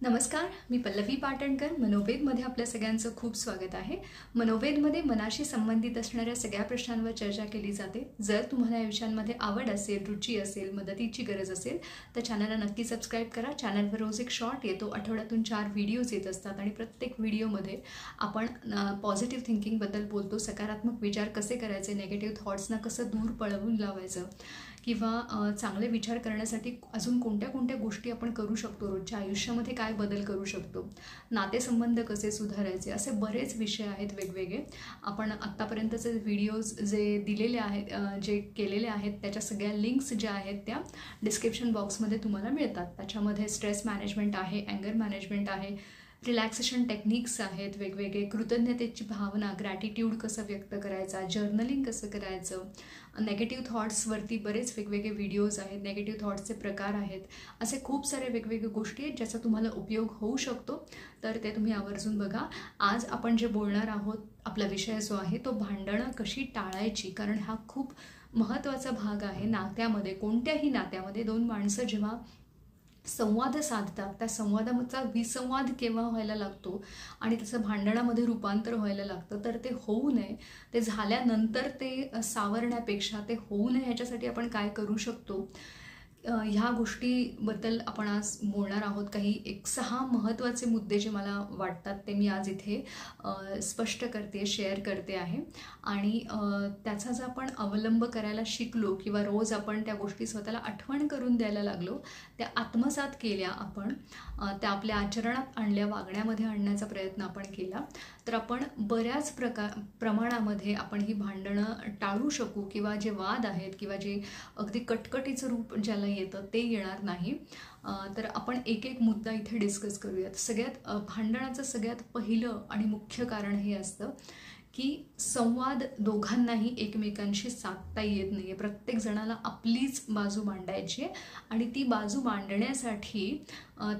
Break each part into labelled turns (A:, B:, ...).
A: नमस्कार, मी पल्लवी पाटणकर. मनोवेदमध्ये आपल्या सगळ्यांचं खूप स्वागत आहे. मनोवेदमध्ये मनाशी संबंधित असणाऱ्या सगळ्या प्रश्नांवर चर्चा केली जाते. जर तुम्हाला या विषयांमध्ये आवड असेल, रुची असेल, मदतीची गरज असेल तर चॅनलला नक्की सबस्क्राईब करा. चॅनलवर रोज एक शॉर्ट येतो, आठवड्यातून 4 व्हिडिओज येत असतात आणि प्रत्येक व्हिडिओमध्ये आपण पॉझिटिव्ह थिंकिंगबद्दल बोलतो. सकारात्मक विचार कसे करायचे, निगेटिव्ह थॉट्सना कसं दूर पळवून लावायचं किंवा चांगले विचार करण्यासाठी अजून कोणत्या कोणत्या गोष्टी आपण करू शकतो, रोजच्या आयुष्यामध्ये काय बदल करू शकतो, नातेसंबंध कसे सुधारायचे, असे बरेच विषय आहेत वेगवेगळे. आपण आत्तापर्यंतचे व्हिडिओज जे दिलेले आहेत, जे केलेले आहेत, त्याच्या सगळ्या लिंक्स ज्या आहेत त्या डिस्क्रिप्शन बॉक्समध्ये तुम्हाला मिळतात. त्याच्यामध्ये स्ट्रेस मॅनेजमेंट आहे, अँगर मॅनेजमेंट आहे, रिलॅक्सेशन टेक्निक्स आहेत वेगवेगळे, कृतज्ञतेची भावना, ग्रॅटिट्यूड कसं व्यक्त करायचा, जर्नलिंग कसं करायचं, नेगेटिव्ह थॉट्सवरती बरेच वेगवेगळे व्हिडिओज आहेत, नेगेटिव्ह थॉट्सचे प्रकार आहेत, असे खूप सारे वेगवेगळे गोष्टी आहेत ज्याचा तुम्हाला उपयोग होऊ शकतो. तर ते तुम्ही आवर्जून बघा. आज आपण जे बोलणार आहोत, आपला विषय जो आहे तो भांडणं कशी टाळायची, कारण हा खूप महत्त्वाचा भाग आहे नात्यामध्ये. कोणत्याही नात्यामध्ये दोन माणसं जेव्हा संवाद साधतात, त्या संवादाचा विसंवाद केव्हा व्हायला लागतो आणि त्याचं भांडणामध्ये रूपांतर व्हायला लागतं, तर ते होऊ नये, ते झाल्यानंतर ते सावरण्यापेक्षा ते होऊ नये ह्याच्यासाठी आपण काय करू शकतो, ह्या गोष्टीबद्दल आपण आज बोलणार आहोत. काही 6 महत्त्वाचे मुद्दे जे मला वाटतात ते मी आज इथे स्पष्ट करते, शेअर करते आहे. आणि त्याचा जर आपण अवलंब करायला शिकलो किंवा रोज आपण त्या गोष्टी स्वतःला आठवण करून द्यायला लागलो, त्या आत्मसात केल्या आपण, त्या आपल्या आचरणात आणल्या, वागण्यामध्ये आणण्याचा प्रयत्न आपण केला, तर आपण बऱ्याच प्रमाणामध्ये आपण ही भांडणं टाळू शकू किंवा जे वाद आहेत किंवा जे अगदी कटकटीचं रूप ज्याला येतं ते येणार नाही. तर आपण एक एक मुद्दा इथे डिस्कस करूयात. भांडणाचं सगळ्यात पहिलं आणि मुख्य कारण हे असतं की संवाद दोघांनाही एकमेकांशी साधता येत नाही आहे. प्रत्येक जणाला आपलीच बाजू मांडायची आहे आणि ती बाजू मांडण्यासाठी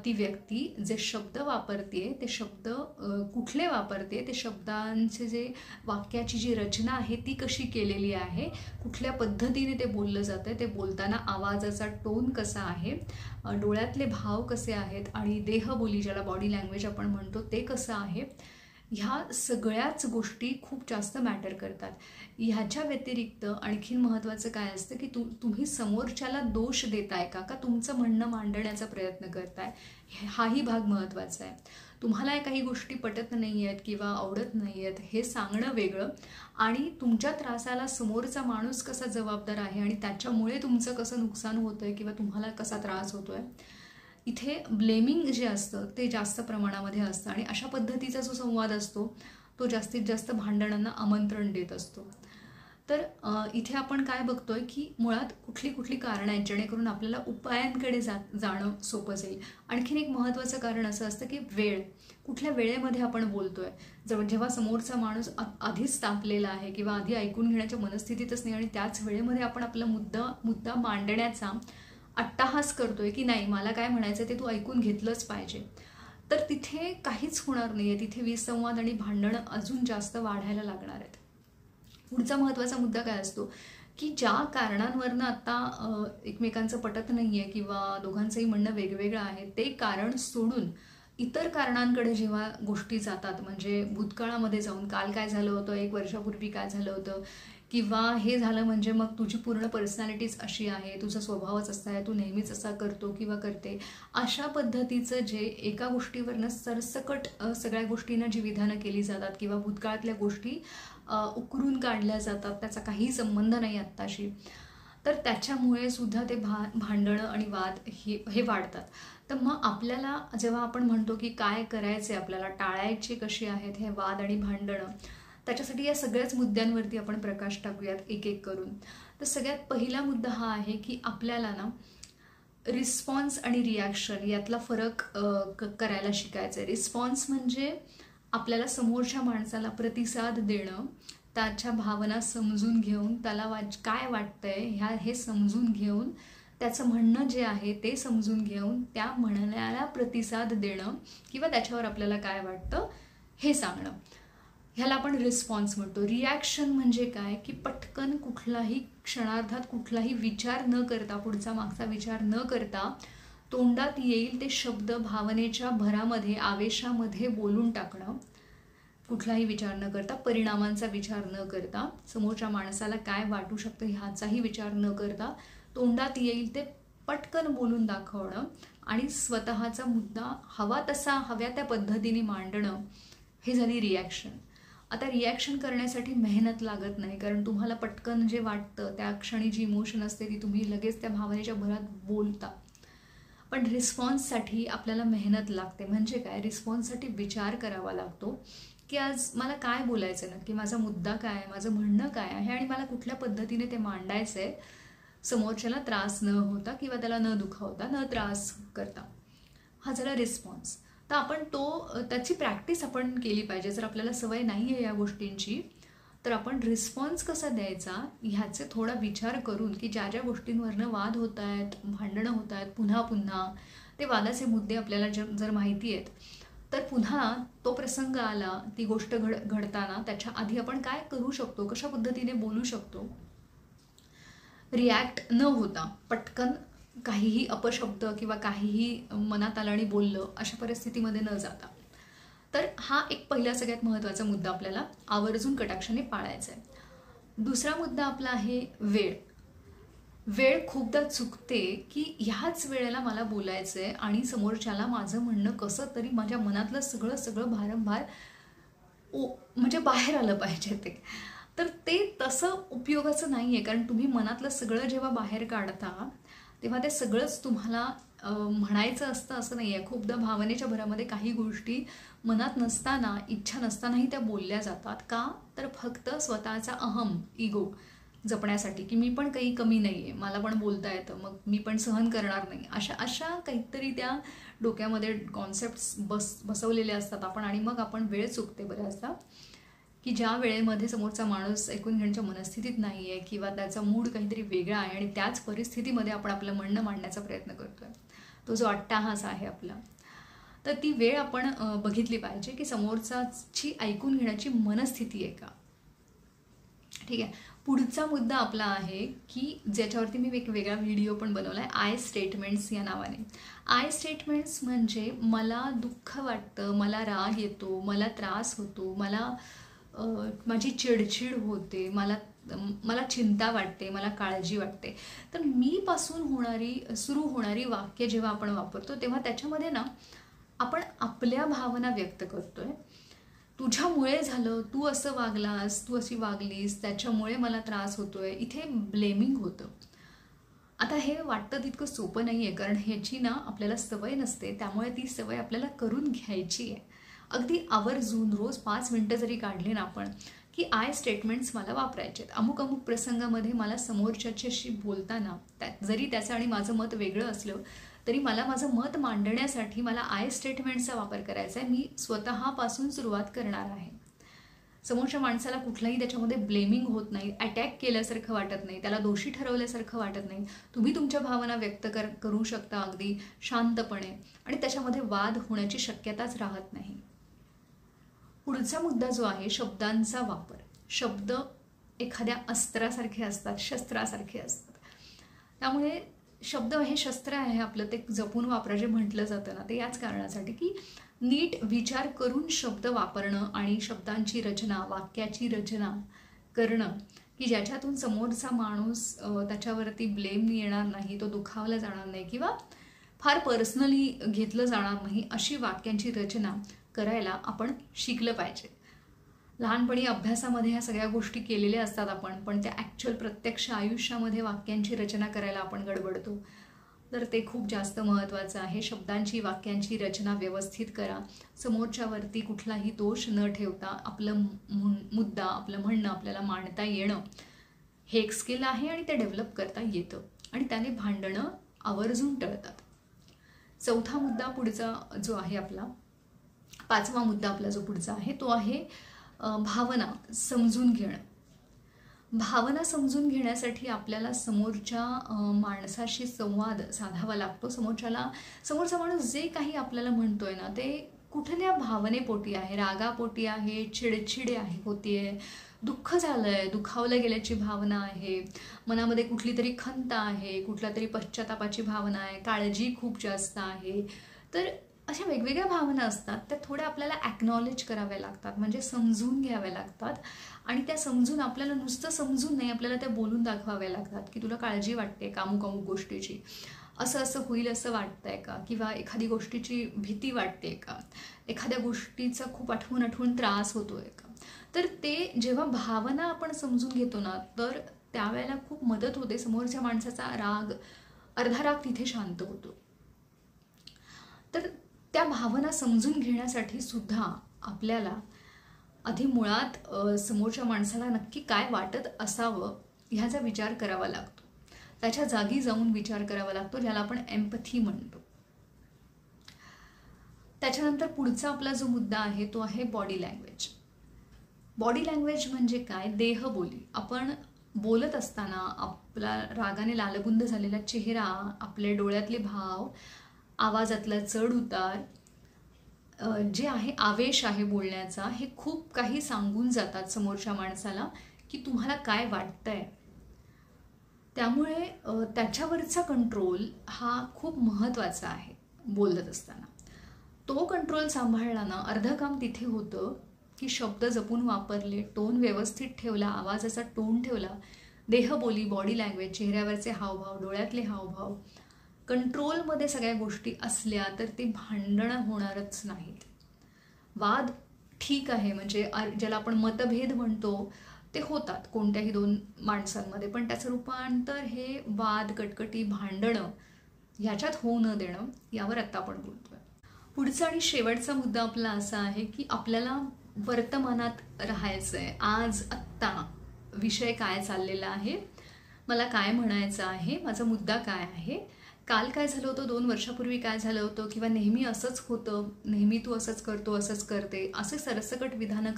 A: ती व्यक्ती जे शब्द वापरते, ते शब्द कुठले वापरते, ते शब्दांचे जे वाक्याची जी रचना आहे ती कशी केलेली आहे, कुठल्या पद्धतीने ते बोललं जातं, ते बोलताना आवाजाचा टोन कसा आहे, डोळ्यातले भाव कसे आहेत आणि देहबोली ज्याला बॉडी लँग्वेज आपण म्हणतो ते कसं आहे, ह्या सगळ्याच गोष्टी खूप जास्त मॅटर करतात. ह्याच्या व्यतिरिक्त आणखीन महत्त्वाचं काय असतं की तुम्ही समोरच्याला दोष देताय का तुमचं म्हणणं मांडण्याचा प्रयत्न करताय, हाही भाग महत्त्वाचा आहे. तुम्हाला काही गोष्टी पटत नाही आहेत किंवा आवडत नाही आहेत हे सांगणं वेगळं, आणि तुमच्या त्रासाला समोरचा माणूस कसा जबाबदार आहे आणि त्याच्यामुळे तुमचं कसं नुकसान होतं आहे किंवा तुम्हाला कसा त्रास होतो आहे, इथे ब्लेमिंग जे असतं ते जास्त प्रमाणामध्ये असतं. आणि अशा पद्धतीचा जो संवाद असतो तो जास्तीत जास्त भांडणांना आमंत्रण देत असतो. तर इथे आपण काय बघतोय की मुळात कुठली कारणं आहेत जेणेकरून आपल्याला उपायांकडे जाणं सोपं जाईल. आणखीन एक महत्त्वाचं कारण असं असतं की वेळ, कुठल्या वेळेमध्ये आपण बोलतोय. जेव्हा समोरचा माणूस आधीच तापलेला आहे किंवा आधी ऐकून घेण्याच्या मनस्थितीतच नाही आणि त्याच वेळेमध्ये आपण आपला मुद्दा मांडण्याचा अट्टाहास करतोय की नाही, मला काय म्हणायचं ते तू ऐकून घेतलंच पाहिजे, तर तिथे काहीच होणार नाही आहे. तिथे विसंवाद आणि भांडणं अजून जास्त वाढायला लागणार आहेत. पुढचा महत्त्वाचा मुद्दा काय असतो की ज्या कारणांवरनं आता एकमेकांचं पटत नाही आहे किंवा दोघांचंही म्हणणं वेगवेगळं आहे, ते कारण सोडून इतर कारणांकडे जेव्हा गोष्टी जातात, म्हणजे भूतकाळामध्ये जाऊन काल काय झालं होतं, 1 वर्षापूर्वी काय झालं होतं, किंवा हे झालं म्हणजे मग तुझी पूर्ण पर्सनॅलिटीच अशी आहे, तुझा स्वभावच असा आहे, तू नेहमीच असा करतो किंवा करते, अशा पद्धतीचं जे एका गोष्टीवरनं सरसकट सगळ्या गोष्टींना जी विधानं केली जातात किंवा भूतकाळातल्या गोष्टी उकरून काढल्या जातात, त्याचा काही संबंध नाही आत्ताशी, तर त्याच्यामुळे सुद्धा ते भांडणं आणि वाद हे वाढतात. तर मग आपल्याला जेव्हा आपण म्हणतो की काय करायचे, आपल्याला टाळायचे कशी आहेत हे वाद आणि भांडणं, त्याच्यासाठी या सगळ्याच मुद्द्यांवरती आपण प्रकाश टाकूयात एक एक करून. तर सगळ्यात पहिला मुद्दा हा आहे की आपल्याला ना रिस्पॉन्स आणि रिॲक्शन यातला फरक करायला शिकायचं आहे. रिस्पॉन्स म्हणजे आपल्याला समोरच्या माणसाला प्रतिसाद देणं, त्याच्या भावना समजून घेऊन, त्याला काय वाटतंय हे समजून घेऊन, त्याचं म्हणणं जे आहे ते समजून घेऊन त्या म्हणण्याला प्रतिसाद देणं किंवा त्याच्यावर आपल्याला काय वाटतं हे सांगणं, ह्याला आपण रिस्पॉन्स म्हणतो. रिॲक्शन म्हणजे काय की पटकन कुठलाही क्षणार्धात कुठलाही विचार न करता, पुढचा मागचा विचार न करता तोंडात येईल ते शब्द भावनेच्या भरामध्ये आवेशामध्ये बोलून टाकणं, कुठलाही विचार न करता, परिणामांचा विचार न करता, समोरच्या माणसाला काय वाटू शकतं ह्याचाही विचार न करता तोंडात येईल ते पटकन बोलून दाखवणं आणि स्वतःचा मुद्दा हवा तसा हव्या त्या पद्धतीने मांडणं, हे झाली रिॲक्शन. आता रिॲक्शन करण्यासाठी मेहनत लागत नाही, कारण तुम्हाला पटकन जे वाटतं त्या क्षणी जी इमोशन असते ती तुम्ही लगेच त्या भावनेच्या भरात बोलता. पण रिस्पॉन्ससाठी आपल्याला मेहनत लागते. म्हणजे काय, रिस्पॉन्ससाठी विचार करावा लागतो की आज मला काय बोलायचं आहे नक्की, माझा मुद्दा काय आहे, माझं म्हणणं काय आहे आणि मला कुठल्या पद्धतीने ते मांडायचं आहे समोरच्याला त्रास न होता किंवा त्याला न दुखावता, न त्रास करता. हा झाला रिस्पॉन्स. तर आपण त्याची प्रॅक्टिस आपण केली पाहिजे. जर आपल्याला सवय नाही आहे या गोष्टींची तर आपण रिस्पॉन्स कसा द्यायचा ह्याचे थोडा विचार करून की ज्या ज्या गोष्टींवरनं वाद होत आहेत, भांडणं होत आहेत पुन्हा पुन्हा, ते वादाचे मुद्दे आपल्याला जर माहिती आहेत तर पुन्हा तो प्रसंग आला, ती गोष्ट घडताना त्याच्या आधी आपण काय करू शकतो, कशा पद्धतीने बोलू शकतो, रिॲक्ट न होता पटकन काहीही अपशब्द किंवा काहीही मनात आलं आणि बोललं अशा परिस्थितीमध्ये न जाता. तर हा एक पहिला सगळ्यात महत्त्वाचा मुद्दा आपल्याला आवर्जून कटाक्षाने पाळायचा आहे. दुसरा मुद्दा आपला आहे वेळ. वेळ खूपदा चुकते की ह्याच वेळेला मला बोलायचं आहे आणि समोरच्याला माझं म्हणणं कसं तरी माझ्या मनातलं सगळं भारंभार म्हणजे बाहेर आलं पाहिजे ते. तर ते तसं उपयोगाचं नाही आहे, कारण तुम्ही मनातलं सगळं जेव्हा बाहेर काढता तेव्हा ते सगळंच तुम्हाला म्हणायचं असतं असं नाही आहे. खूपदा भावनेच्या भरामध्ये काही गोष्टी मनात नसताना, इच्छा नसतानाही त्या बोलल्या जातात. का तर फक्त स्वतःचा अहम, इगो जपण्यासाठी की मी पण काही कमी नाही आहे, मला पण बोलता येतं, मग मी पण सहन करणार नाही, अशा काहीतरी त्या डोक्यामध्ये कॉन्सेप्ट्स बसवलेले असतात आपण. आणि मग आपण वेळ चुकते बऱ्याचदा की ज्या वेळेमध्ये समोरचा माणूस ऐकून घेण्याच्या मनस्थितीत नाही आहे किंवा त्याचा मूड काहीतरी वेगळा आहे आणि त्याच परिस्थितीमध्ये आपण आपलं म्हणणं मांडण्याचा प्रयत्न करतोय, तो जो अट्टाहास आहे आपला. तर ती वेळ आपण बघितली पाहिजे की समोरचाची ऐकून घेण्याची मनस्थिती आहे का. ठीक आहे. पुढचा मुद्दा आपला आहे की ज्याच्यावरती मी एक वेगळा व्हिडिओ पण बनवला आहे, आय स्टेटमेंट्स या नावाने. आय स्टेटमेंट्स म्हणजे मला दुःख वाटतं, मला राग येतो, मला त्रास होतो, मला माझी चिडचिड होते, मला चिंता वाटते, मला काळजी वाटते. तर मी पासून सुरू होणारी वाक्य जेव्हा आपण वापरतो तेव्हा त्याच्यामध्ये ना आपण आपल्या भावना व्यक्त करतोय. तुझ्यामुळे झालं, तू असं वागलास, तू अशी वागलीस, त्याच्यामुळे मला त्रास होतोय, इथे ब्लेमिंग होतं. आता हे वाटतं तितकं सोपं नाही आहे, कारण ह्याची ना आपल्याला सवय नसते. त्यामुळे ती सवय आपल्याला करून घ्यायची आहे. अगदी आवर्जून रोज 5 मिनटं जरी काढले ना आपण की आय स्टेटमेंट्स मला वापरायचे आहेत. अमुक अमुक प्रसंगामध्ये मला समोरच्याशी बोलताना जरी त्याचं आणि माझं मत वेगळं असलं तरी मला माझं मत मांडण्यासाठी मला आय स्टेटमेंट्सचा वापर करायचा आहे. मी स्वतःपासून सुरुवात करणार आहे. समोरच्या माणसाला कुठलाही त्याच्यामध्ये ब्लेमिंग होत नाही, अटॅक केल्यासारखं वाटत नाही, त्याला दोषी ठरवल्यासारखं वाटत नाही. तुम्ही तुमच्या भावना व्यक्त करू शकता अगदी शांतपणे आणि त्याच्यामध्ये वाद होण्याची शक्यताच राहत नाही. पुढचा मुद्दा जो आहे शब्दांचा वापर. शब्द एखाद्या अस्त्रासारखे असतात, शस्त्रासारखे असतात. त्यामुळे शब्द हे शस्त्र आहे आपलं, ते जपून वापरा जे म्हटलं जातं ना, ते याच कारणासाठी की नीट विचार करून शब्द वापरणं आणि शब्दांची रचना, वाक्याची रचना करणं की ज्याच्यातून समोरचा माणूस त्याच्यावरती ब्लेम येणार नाही, तो दुखावला जाणार नाही किंवा फार पर्सनली घेतलं जाणार नाही, अशी वाक्यांची रचना करायला आपण शिकलं पाहिजे. लहानपणी अभ्यासामध्ये ह्या सगळ्या गोष्टी केलेल्या असतात आपण, पण त्या ॲक्च्युअल प्रत्यक्ष आयुष्यामध्ये वाक्यांची रचना करायला आपण गडबडतो. तर ते खूप जास्त महत्त्वाचं आहे. शब्दांची, वाक्यांची रचना व्यवस्थित करा. समोरच्यावरती कुठलाही दोष न ठेवता आपलं मुद्दा, आपलं म्हणणं आपल्याला मांडता येणं हे एक स्किल आहे आणि ते डेव्हलप करता येतं आणि त्याने भांडणं आवर्जून टळतात. चौथा मुद्दा पुढचा जो आहे आपला, पाचवा मुद्दा आपला जो पुढचा आहे तो आहे भावना समजून घेणं. भावना समजून घेण्यासाठी आपल्याला समोरच्या माणसाशी संवाद साधावा लागतो. समोरचा माणूस जे काही आपल्याला म्हणतोय ना ते कुठल्या भावनेपोटी आहे, रागापोटी आहे, चिडचिड आहे होतीये, दुःख झालंय, दुखावलं गेल्याची भावना आहे, मनामध्ये कुठली तरी खंत आहे, कुठल्या तरी पश्चातापाची भावना आहे, काळजी खूप जास्त आहे. तर अशा वेगवेगळ्या भावना असतात, त्या थोड्या आपल्याला ॲक्नॉलेज कराव्या लागतात, म्हणजे समजून घ्याव्या लागतात. आणि त्या समजून आपल्याला नुसतं समजून नाही, आपल्याला त्या बोलून दाखवाव्या लागतात की तुला काळजी वाटते कामुक अमुक गोष्टीची, असं असं होईल असं वाटतंय का, किंवा एखादी गोष्टीची भीती वाटते का, एखाद्या गोष्टीचा खूप आठवून आठवून त्रास होतोय का. तर ते जेव्हा भावना आपण समजून घेतो ना, तर त्यावेळेला खूप मदत होते. समोरच्या माणसाचा राग, अर्धा राग तिथे शांत होतो. तर त्या भावना समजून घेण्यासाठी सुद्धा आपल्याला आधी मुळात समोरच्या माणसाला नक्की काय वाटत असावं ह्याचा विचार करावा लागतो. त्याच्या जागी जाऊन विचार करावा लागतो, ज्याला आपण एम्पथी म्हणतो. त्याच्यानंतर पुढचा आपला जो मुद्दा आहे तो आहे बॉडी लँग्वेज. बॉडी लँग्वेज म्हणजे काय? देहबोली. आपण बोलत असताना आपला रागाने लालबुंद झालेला चेहरा, आपले डोळ्यातले भाव, आवाजातला चढ उतार, जे आहे आवेश आहे बोलण्याचा, हे खूप काही सांगून जातात समोरच्या माणसाला की तुम्हाला काय वाटतंय. त्यामुळे त्याच्यावरचा कंट्रोल हा खूप महत्त्वाचा आहे बोलत असताना. तो कंट्रोल सांभाळला ना, अर्धं काम तिथे होतं की शब्द जपून वापरले, टोन व्यवस्थित ठेवला, आवाजाचा टोन ठेवला, देहबोली, बॉडी लँग्वेज, चेहऱ्यावरचे हावभाव, डोळ्यातले हावभाव, कंट्रोलमध्ये सगळ्या गोष्टी असल्या तर ते भांडणं होणारच नाहीत. वाद ठीक आहे, म्हणजे ज्याला आपण मतभेद म्हणतो ते होतात कोणत्याही दोन माणसांमध्ये, पण त्याचं रूपांतर हे वाद, कटकटी, भांडणं ह्याच्यात होऊ न देणं, यावर आत्ता आपण बोलतोय. पुढचा आणि शेवटचा मुद्दा आपला असा आहे की आपल्याला वर्तमानात राहायचं आहे. आज आत्ता विषय काय चाललेला आहे, मला काय म्हणायचं आहे, माझा मुद्दा काय आहे, काल काय झालं होतं, 2 वर्षापूर्वी काय झालं होतं, किंवा नेहमी असंच होतं, नेहमी तू असंच करतो, असंच करते, असे सरसकट विधानं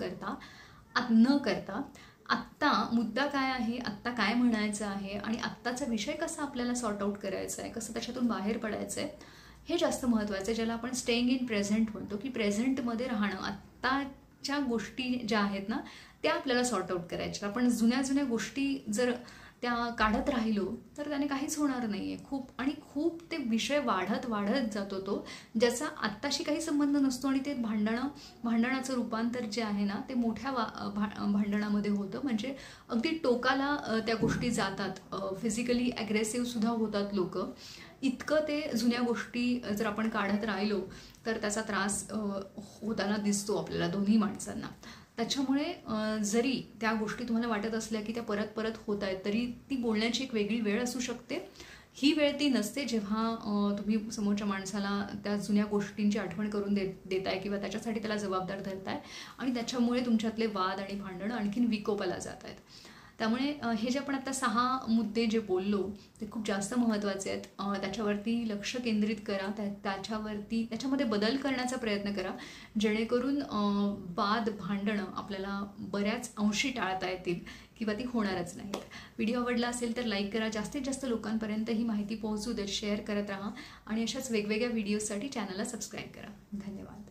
A: न करता आत्ता मुद्दा काय आहे, आत्ता काय म्हणायचं आहे आणि आत्ताचा विषय कसा आपल्याला सॉर्ट आऊट करायचा आहे, कसं त्याच्यातून बाहेर पडायचं आहे, हे जास्त महत्त्वाचं आहे. ज्याला आपण स्टेईंग इन प्रेझेंट म्हणतो, की प्रेझेंटमध्ये राहणं. आत्ताच्या गोष्टी ज्या आहेत ना, त्या आपल्याला सॉर्ट आऊट करायच्या. आपण जुन्या गोष्टी जर त्या काढत राहिलो तर त्याने काहीच होणार नाही आहे. खूप ते विषय वाढत जातो तो, ज्याचा आत्ताशी काही संबंध नसतो, आणि ते भांडणाचं रूपांतर जे आहे ना, ते मोठ्या भांडणामध्ये होतं. म्हणजे अगदी टोकाला त्या गोष्टी जातात, फिजिकली ॲग्रेसिव्ह सुद्धा होतात लोक. इतकं ते जुन्या गोष्टी जर आपण काढत राहिलो तर त्याचा त्रास होताना दिसतो आपल्याला दोन्ही माणसांना. त्याच्यामुळे जरी त्या गोष्टी तुम्हाला वाटत असल्या की त्या परत होत आहेत, तरी ती बोलण्याची एक वेगळी वेळ असू शकते. ही वेळ ती नसते जेव्हा तुम्ही समोरच्या माणसाला त्या जुन्या गोष्टींची आठवण करून देताय किंवा त्याच्यासाठी त्याला जबाबदार धरताय, आणि त्याच्यामुळे तुमच्यातले वाद आणि भांडणं आणखीन विकोपाला जात आहेत. त्यामुळे हे जे आपण आता 6 मुद्दे जे बोललो ते खूप जास्त महत्त्वाचे आहेत. त्याच्यावरती लक्ष केंद्रित करा, त्याच्यामध्ये बदल करण्याचा प्रयत्न करा, जेणेकरून वाद, भांडणं आपल्याला बऱ्याच अंशी टाळता येतील किंवा ती होणारच नाहीत. व्हिडिओ आवडला असेल तर लाईक करा, जास्तीत जास्त लोकांपर्यंत ही माहिती पोहोचू देत, शेअर करत राहा, आणि अशाच वेगवेगळ्या व्हिडिओसाठी चॅनलला सबस्क्राईब करा. धन्यवाद.